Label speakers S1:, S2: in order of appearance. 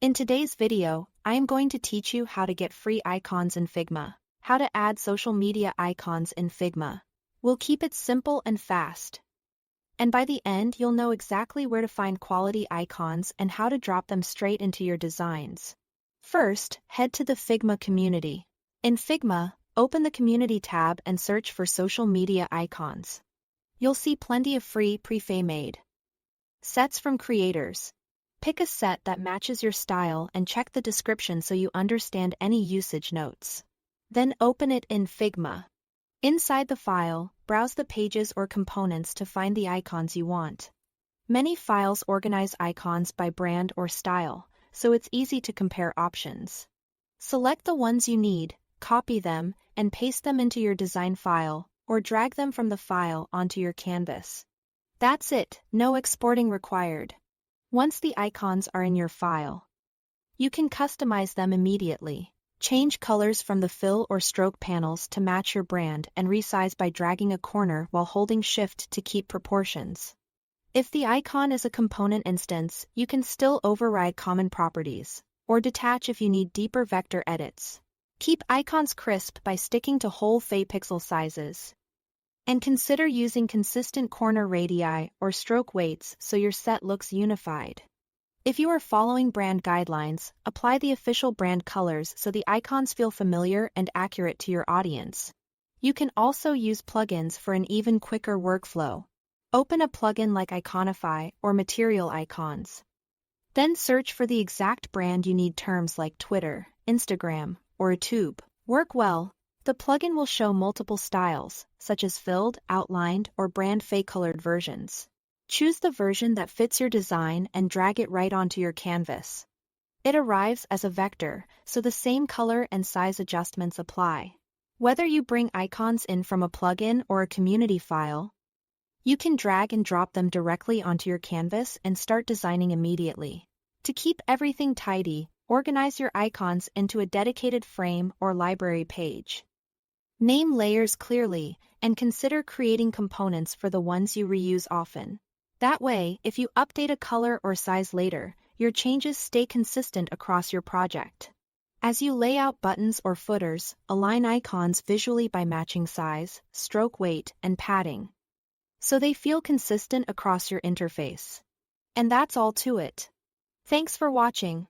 S1: In today's video, I am going to teach you how to get free icons in Figma, how to add social media icons in Figma. We'll keep it simple and fast. And by the end, you'll know exactly where to find quality icons and how to drop them straight into your designs. First, head to the Figma community. In Figma, open the Community tab and search for social media icons. You'll see plenty of free pre-made sets from creators. Pick a set that matches your style and check the description so you understand any usage notes. Then open it in Figma. Inside the file, browse the pages or components to find the icons you want. Many files organize icons by brand or style, so it's easy to compare options. Select the ones you need, copy them, and paste them into your design file, or drag them from the file onto your canvas. That's it, no exporting required. Once the icons are in your file, you can customize them immediately. Change colors from the fill or stroke panels to match your brand and resize by dragging a corner while holding Shift to keep proportions. If the icon is a component instance, you can still override common properties, or detach if you need deeper vector edits. Keep icons crisp by sticking to whole pixel sizes. And consider using consistent corner radii or stroke weights so your set looks unified. If you are following brand guidelines, apply the official brand colors so the icons feel familiar and accurate to your audience. You can also use plugins for an even quicker workflow. Open a plugin like Iconify or Material Icons. Then search for the exact brand you need. Terms like Twitter, Instagram, or YouTube work well. The plugin will show multiple styles, such as filled, outlined, or brand fake-colored versions. Choose the version that fits your design and drag it right onto your canvas. It arrives as a vector, so the same color and size adjustments apply. Whether you bring icons in from a plugin or a community file, you can drag and drop them directly onto your canvas and start designing immediately. To keep everything tidy, organize your icons into a dedicated frame or library page. Name layers clearly, and consider creating components for the ones you reuse often. That way, if you update a color or size later, your changes stay consistent across your project. As you lay out buttons or footers, align icons visually by matching size, stroke weight, and padding, so they feel consistent across your interface. And that's all to it. Thanks for watching.